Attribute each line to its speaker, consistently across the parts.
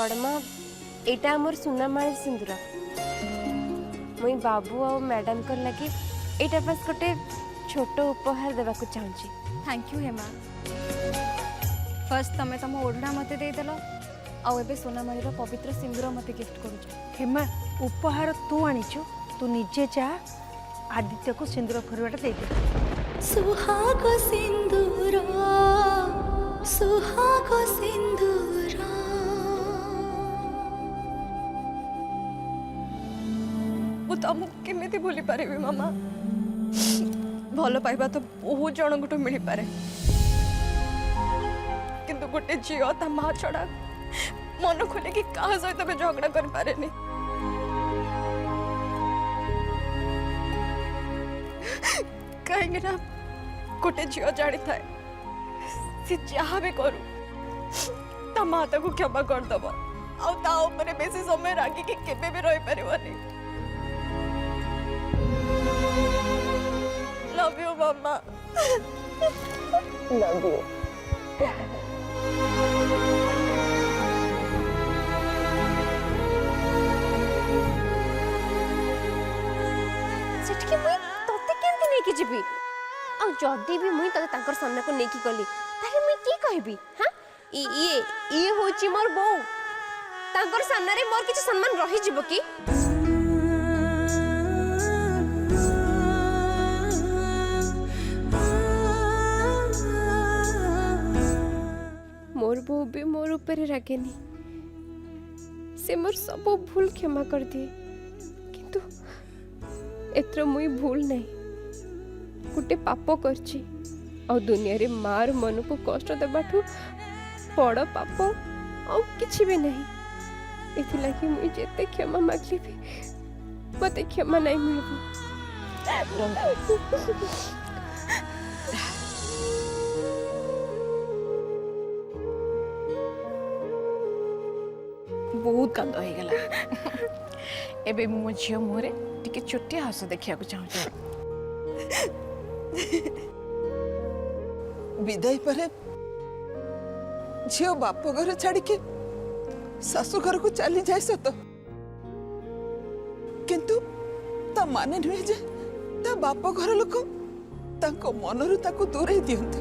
Speaker 1: बड़मा एटा मोर सुनामाळ सिंदूर मुई बाबू और मैडम कर लगे एटा बस गोटे छोट उपहार देवा को चाहूँगी।
Speaker 2: Thank you Hema. फर्स्ट तमे तुम ओढ़ना मत देदेल आउ सोनामाळीर पवित्र सिंदूर मत गिफ्ट करूछ।
Speaker 3: हेमा उपहार तू आनीचु तू निजे जा आदित्य को सिंदूर फरवाटा दे दे।
Speaker 4: सुहाग सिंदूर सुहाग सिंदूर
Speaker 2: मु तुमको केमिति भूली पारिबी मामा। भल पाइबा तो बहुत जन मिल पारे किंतु गोटे झील ता माँ छड़ा मन खोले कि क्या सहित भी झगड़ा कर पारे नहीं। कहीं ना गोटे झील जानी थाए सी जहाँ भी करू ता माँ ताको क्षमा करदब आउ बेसी समय रागी कि केबे भी रही पारिबनी। Love you mama.
Speaker 1: Love you. सेठके मुई तते केंति नेकी जिबी आ जदी भी मुई तते तांकर सामने को नेकी गली ताले मुई की कहबी। हां ये होची मोर बो तांकर सामने रे मोर किछ सम्मान रही जिवो की। मोर बो भी मोर ऊपर रागेनी से मोर सब भूल क्षमा कर दिए किंतु एत्र मुई भूल नहीं गोटे पाप करची और दुनिया रे मार मन को कष्ट देबाठू बड़ पाप और किछि भी नहीं। एथिला कि मुई जेते क्षमा मागली भी मते क्षमा नहीं मिलबो।
Speaker 5: बहुत कांद हो गला एबे मो झियो मुहरे टिके छोटिया हस देखिया को चाहू।
Speaker 6: विदाई पर झियो बाप घर छाड़ी के सासु घर को चली जाए सत किंतु ता माने नुहे जे ता बाप घर लोक ताको मनरु ताको दूरे दियंते।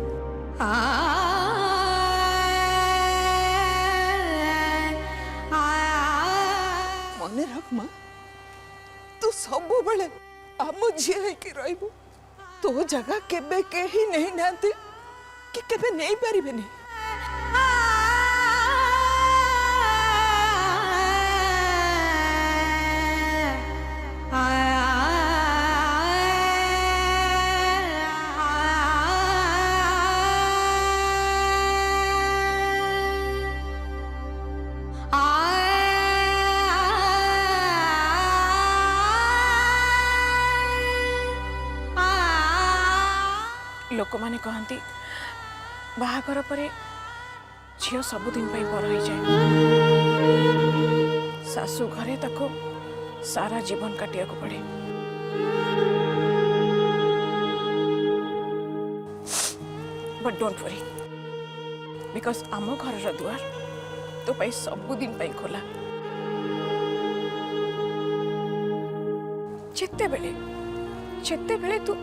Speaker 6: मने रख माँ तू सब बेले आम झील होके रहिबु तो जगह केबे केही नहीं नाते कि केबे नहीं पारिबेनी।
Speaker 5: लोक माने कहती बाहागर परे झील सबुदिन पर हो जाए सासु घरे ताको सारा जीवन काटिया को पड़े। बट डोंट वरी बिकॉज आम घर दुआर तो पाई सबुदिन पाई खोला। जेते बेले तू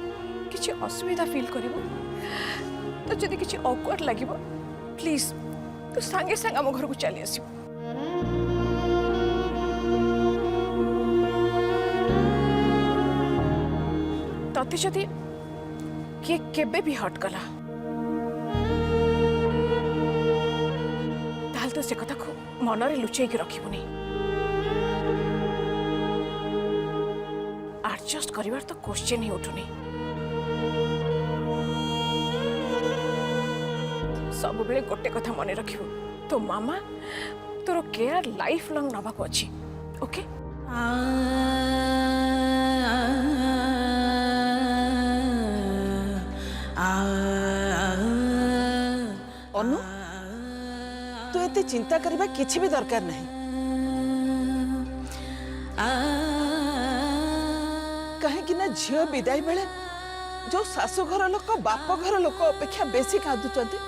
Speaker 5: किसी असुविधा फील करिवो तो जदि किसी ऑकवर्ड लागिवो प्लीज तू सांगे सांग आम घर को चली आसिबो। तते जदि किए केबे भी हट गला ताल तो से कथा को मनरे लुचै के रखिबुनी। एडजस्ट करिवार तो क्वेश्चन ही उठुनी। सब बेले गोटे कथा मन रखिबो तो मामा तोर केयर लाइफ लॉन्ग नबा को अछि ओके।
Speaker 6: अनु तू एते चिंता करबा किछि भी दरकार नहीं। कहीं ना झील विदाई बेले जो सासु घर लोक बाप घर लोक अपेक्षा बेसी कांदुचंती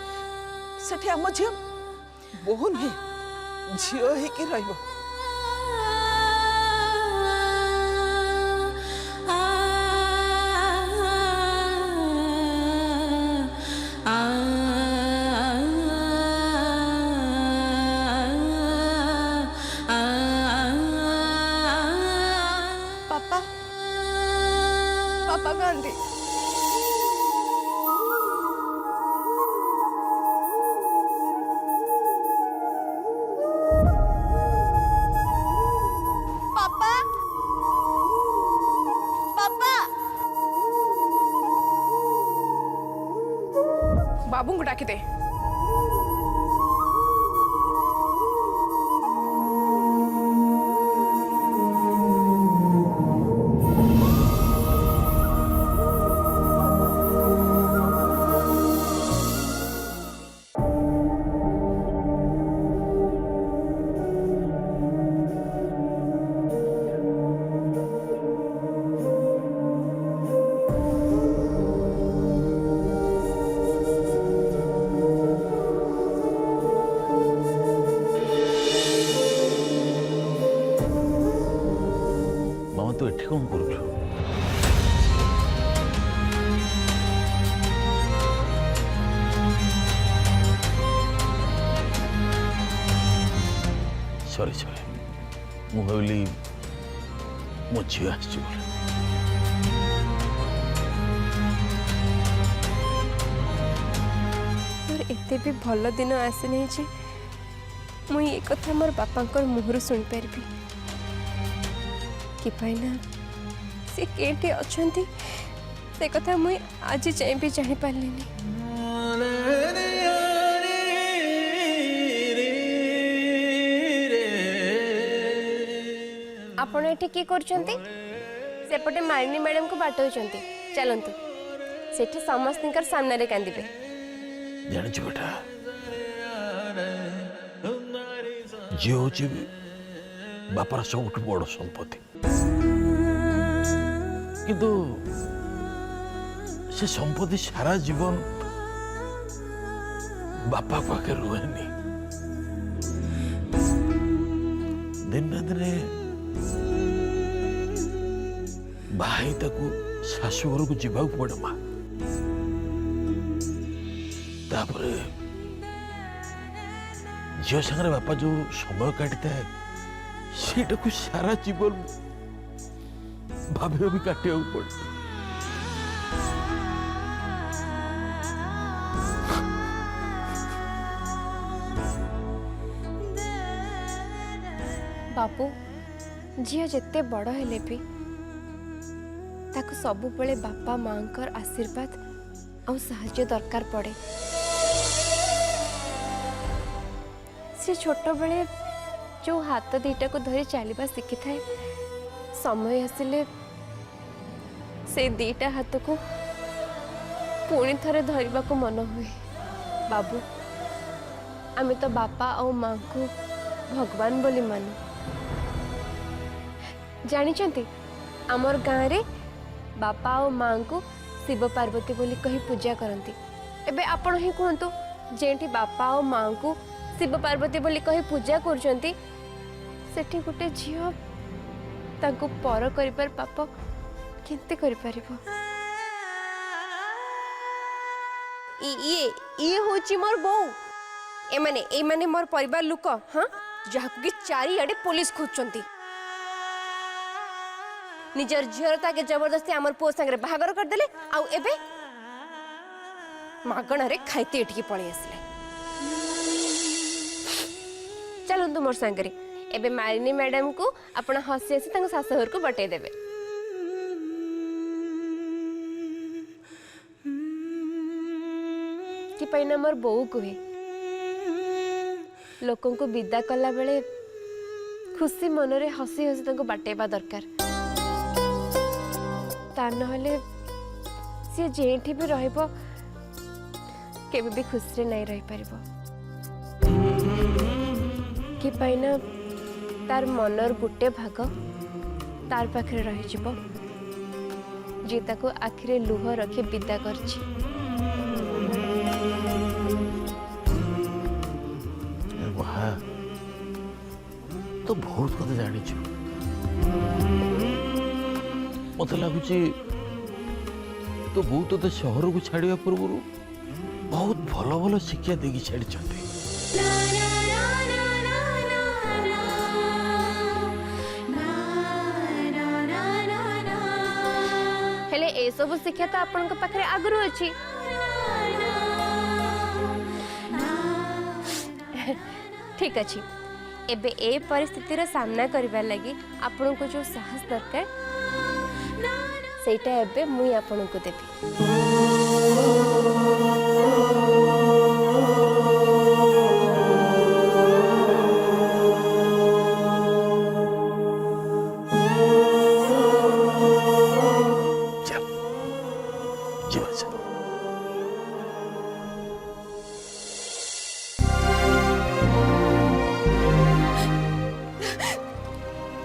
Speaker 6: सेठी आम झील बहु नुहे झियो ही रहिबो।
Speaker 2: पापा पापा गांधी पापा पापा
Speaker 5: बाबू को डाकी दे।
Speaker 7: मामा तू एठी कौन करू? सॉरी सॉरी मु भाविली मो झील आसी बोले।
Speaker 1: मोर एते भी भल दिन आसी नहीं जे मुई ये कथा मोर बापांकर मुहरु सुन पारबी कि पाइना से केटे अछंती से कथा मुई आज जाए भी जानी पारलिनी। आपण एठी की करछंती? सेपटे मारिनी मैडम को बाटौछंती। चलंतु सेठी समस्तकर सामने रे कांदिबे।
Speaker 7: जानिଛୁ बेटा झील हूँ बापार सब बड़ संपत्ति किंतु से संपत्ति सारा जीवन बापा पाखे रुहेनी। दिन दिन भाई ताकू शाशुघर को जीवाक पड़े माँ तापरे झील सागर बापा जो समय काटी था सेटा को सारा जीवन भाभी भाभी काटिया पड़े।
Speaker 1: बापू झील जिते बड़ हेले भी ताको सबु बेले बापा मांकर आशीर्वाद और साहाय्य दरकार पड़े। से छोट बेले जो हाथ दीटा को धरी चलवा शिखी थाए समय आसिले से दीटा हाथ को पुणी थरे धरवा को मन हुए। बाबू आमे तो बापा और माँ को भगवान बोली मानु। जानिचंती आमर गाँव रे बापा और माँ को शिव पार्वती बोली कही पूजा करती। एबे आपण ही कहतु जेठी बापा और माँ को शिव पार्वती बोली कही पूजा करछंती सेठी गोटे झियो तांको पर करिपार पाप केते करि परिबो। ये होची मोर बो ए माने मोर परिवार लोक हां जाकु कि चारि आडे पुलिस खोजचंती। निजर झीर ताके जबरदस्ती आमर पुओ संगे बाहागर कर देले आउ एबे मागणा रे खाइते एठी पळी आसले। चलंतु मोर संगे एबे मालिनी मैडम को अपना हसी हसी तंग सासुघर को बटे देबे। कि पैना मोर बोऊ कुहे लोकों को विदा कला बेले खुशी मनरे हसी हसी तंग बाटेबा दरकार। ता नहले सी जेठी भी रहइबो केबे भी खुशी रे नहीं रही परिबो। कि पैना तार मनर गुटे भाग तार पाखरे रही जिवो जे ताको आखिरे लुह रखी विदा करछि।
Speaker 7: तो बहुत कथा जानी मत लगुच तो बहुत तो सहर को छाड़ा पूर्व बहुत भल भल शिक्षा देकी छाड़ी
Speaker 1: हेले ए सब शिक्षा तो आपन पाखे आगु अच्छी ठीक अच्छी एबे ए परिस्थितिर सामना करबा लगी आपन को जो साहस दरकार सेटा एबे मुई आपन को देबी।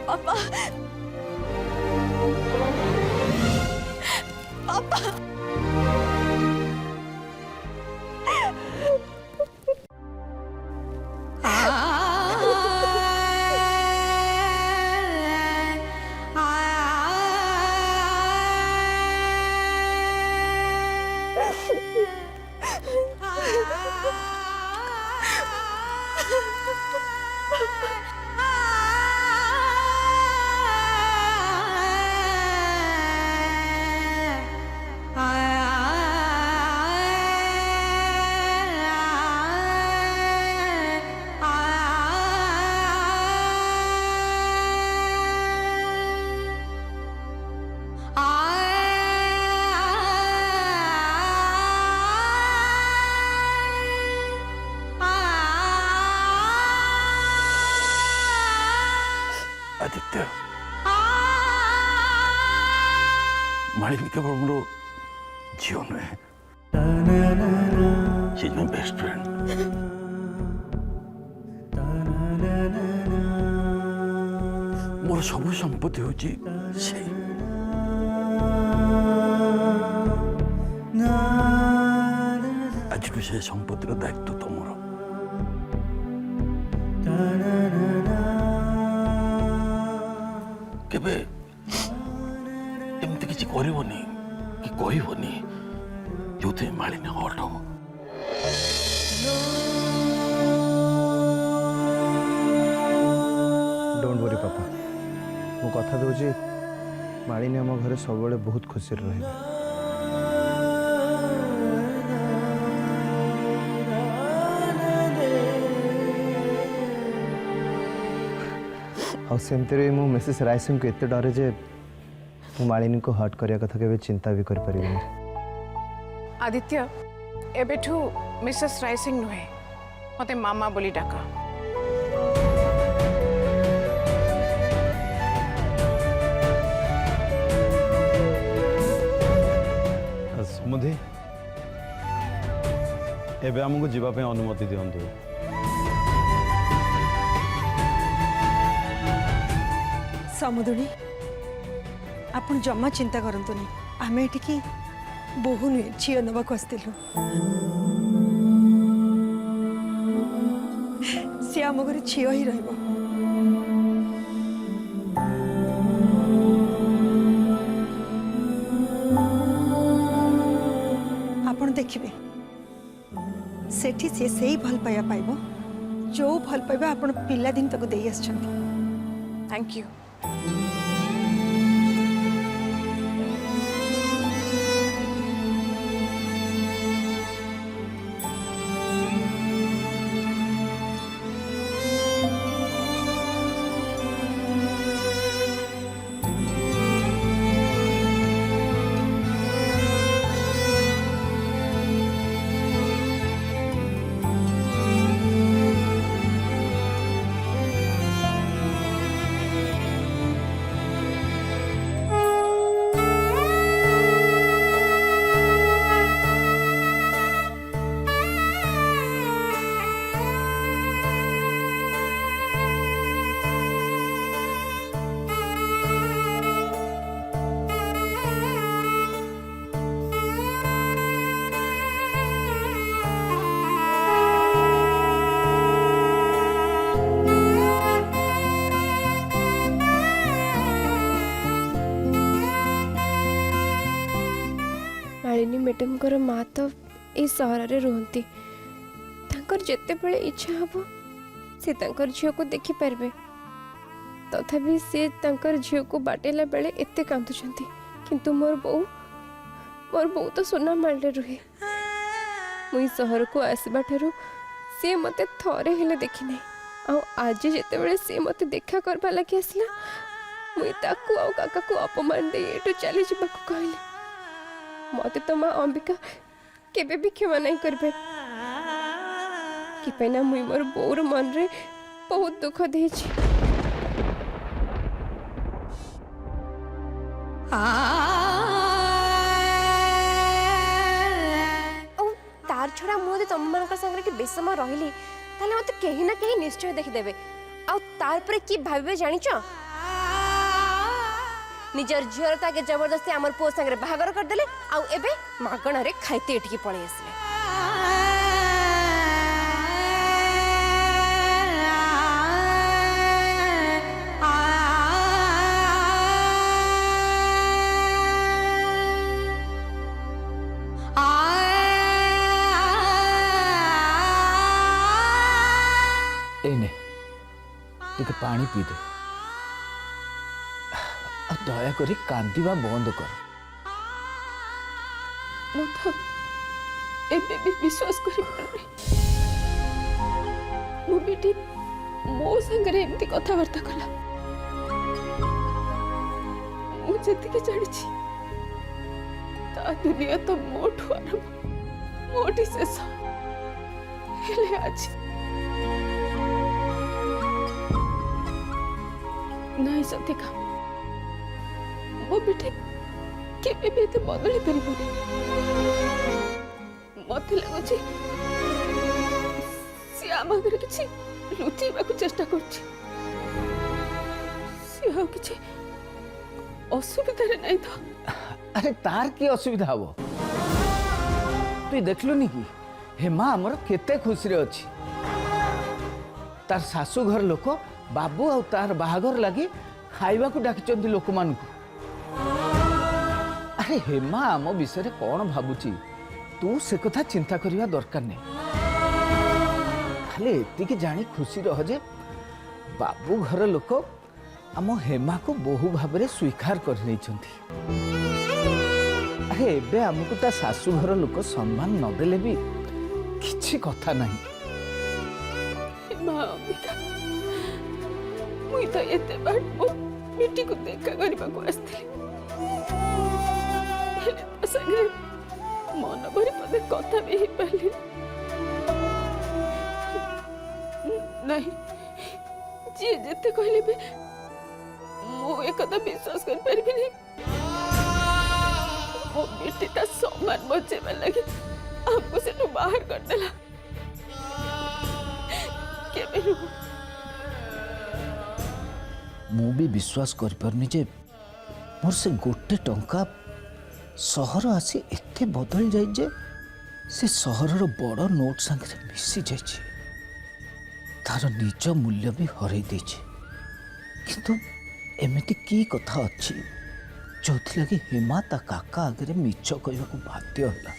Speaker 2: पापा पापा
Speaker 7: आदित्य मालिनी केवल मोर झील नुहे she is my best friend मोर सब संपत्ति हूँ से आज से संपत्तिर दायित्व तुमर केबे एमती किसी करबनी कि कहबनी जो थे मालिनी हट हो
Speaker 8: डोंट वरी पापा मु कथा दूची मालिनी आम घर सब बहुत खुशी रहे आमती मु मिसेस राय सिंह को एत डरे जे मु मालिनी को हर्ट करिया कथा के चिंता भी कर परिबिनी।
Speaker 5: आदित्य एबेठू मिसेस रायसिंह नुहे मते मामा बोली डाका।
Speaker 8: सुमधि एबे हमको जीवा पे अनुमति दियंतु।
Speaker 3: समुदुणी आपण जमा चिंता करंतु नहीं आमे एटिकी बहु नुहे झील नवाक आसलु सी आम घर झील ही रहिबो। आपण देखिबे सेठी से सही भल पाया पाइबो जो भल पाइबा आपण पिला दिन तक देई आछंती।
Speaker 5: Thank you.
Speaker 1: मालिनी मैडमकर माँ तो ये सहर रे रुहती जिते बड़े इच्छा हम से झील को देखी पारे तथापि से झील को बाटेला बेले एते कांदुचंती किंतु मोर बो तो सोना माले रुहे मुई सहर को आसबा ठारू सी मते थरे हेले देखी नहीं आज जिते बड़े सी मते देखा करबा लगी आसला मुई ताकू आ काका को अपमान दे एटू चली जीवा को कहले मते तो माँ अंबिका केबे भी क्षमा नहीं करबे कि पैना मुई मोर बोर मन रे बहुत दुख देछि तार छड़ा मुझे तुम मान संगे कि बेस समय रही ताले मत कहीं ना कहीं निश्चय देखीदेवे आ तार पर की भावे जानिच निजर झीर ताके जबरदस्ती आमर पुओ संगे बाहागर करदेले आउ एबे मागणा रे खाइते एठिकी पळै आसले
Speaker 7: एने टिके पानी पी दे आ दया करी कांदिबा बंद कर
Speaker 1: मु तो एबे भी विश्वास करि पारे मु बेटी मो संगे एमती कथाबार्ता कला मु जति के जानिछि ता दुनिया तो मोठू आरंभ मोठी शेष हेले आज नहीं सत्यका मो बेटे केबे भी एते बदली परिबनी मते लागुछि सी आम आगे किछि लुचेबा को चेष्टा करछि सी हो किछि असुविधा रे नहीं तो
Speaker 7: अरे तार की असुविधा हबो तू देखलु नी कि हेमा हमर केते खुशी रे अछि तार सासू घर लोक बाबू आ तार बाहागर लगी खाइबा को डाकिचंती लोक मान को अरे हेमा आम विषय कौन भाबुची तू से कथा चिंता करिया दरकार नहीं खाली एतिकी जानी खुशी रह जे बाबू घर लोक आम हेमा को बहु भाव में स्वीकार कर नहीं अरे एबे हमको ता सासू घर लोक सम्मान न देले भी किछि कथा नहीं
Speaker 1: मां अंबिका मुई तो एते बाट मो बेटी को देखा करबा को आस्थिली हेले तो संगे मन भरी पदे कथा भी ही पाली नहीं जी जेते कहले बे मो एक कथा विश्वास कर परबी नहीं मो बेटी ता सम्मान बचेबा लगे हमको से तू बाहर कर देला के बेलू
Speaker 7: मु भी विश्वास कर परनी जे मोर से गोटे टंका सहर आसी एते बदल जाय जे से सहरर बड़ नोट संगे मिसी जाय छे तार निज मूल्य भी हरई दे छे किंतु एमिति की कथा अछि जोथि लगे हेमा ता काका आगे मिछ कहबा को बाध्य होला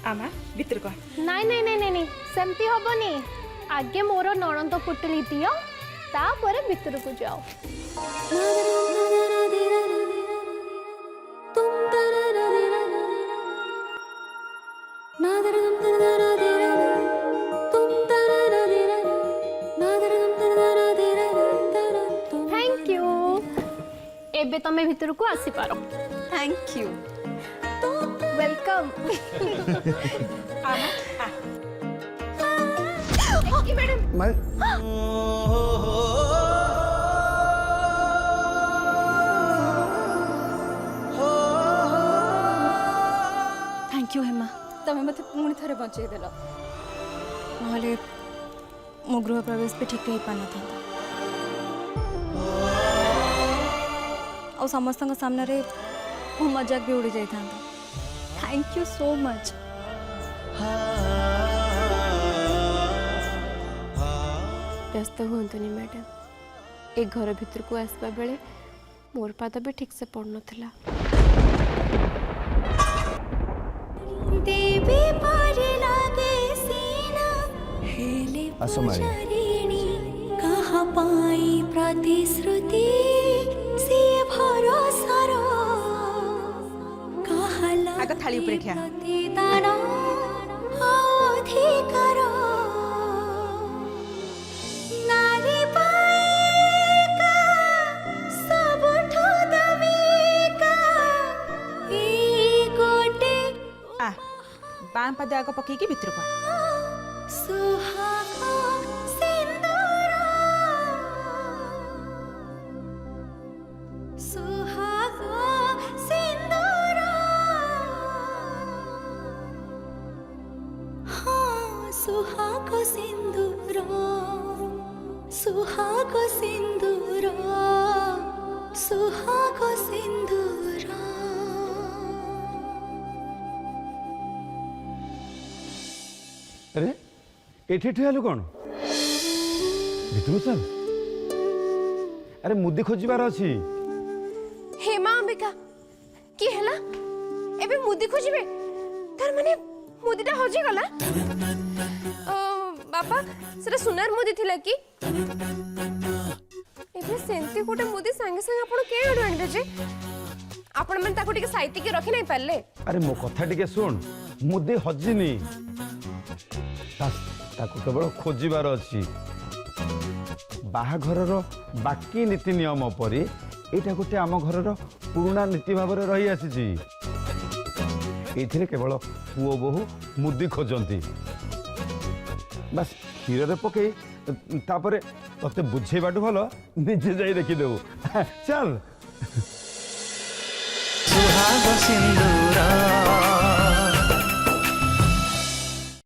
Speaker 3: आमा भीतर कह
Speaker 9: नहीं नहीं नहीं नहीं नहीं सेमती हबनी आगे मोर नणंद पुटली दियो तापर भीतर को जाओ थैंक यू एबे तमे भीतर को आसी पारो
Speaker 2: थैंक यू
Speaker 9: वेलकम
Speaker 3: आमा
Speaker 1: कि मैडम
Speaker 2: थैंक यू हेमा तमें मत पुणी थे बचे देल ना मो गृह प्रवेश भी ठीक हो पान था और समस्त सामने मो मजाक भी उड़ी जाता थैंक यू सो मच
Speaker 1: व्यस्त हुंतुनी मैडम ए घर भीतर को आसबा बेले मोर पाद भी ठीक से पड़ नथिला
Speaker 4: देवी पारे लागे सीना हेले
Speaker 8: आसो मारी।
Speaker 4: पुजारिणी कहा पाई प्रतिश्रुति से भरोसा रो कहा
Speaker 3: आग थाली ऊपर ठिया।
Speaker 4: प्रतिदान अधिकार नारी पाएका सबठो दमीका ए गोटे
Speaker 3: आ बाम पाद आग पकईकी भितर को
Speaker 4: सुहाग सिंदूर सुहाग सिंदूर हाँ सुहाग सिंदूर सुहाग सिंदूर सुहाग सिंदूर
Speaker 10: अरे एठी ठियालु कौन भितर चल अरे मुदी खोजबार अछि
Speaker 1: हेमा अंबिका की हैला एबे मुदी खोजिबे तार माने मुदीटा हजि गला बापा सेटा सुनार मुदी थिला की एबे सेंती कोटे मुदी संगे संगे आपण के आडू आनिबे जे आपण मन ताको टिके साइती के रखि नै पाले
Speaker 10: अरे मो कथा टिके सुन मुदी हजिनी ताको केवल खोजबार अछि बाहाघरर बाकी नीति नियम परी एटा गोटे आम घरर पुराना नीति भाव रही आसी एथिरे केवल पुओ बोहू मुदी खोजती बस क्षीर पकई तापरे तते बुझेबाटू भल निजे जाई देखिदेबू चल
Speaker 7: सुहाग सिंदूर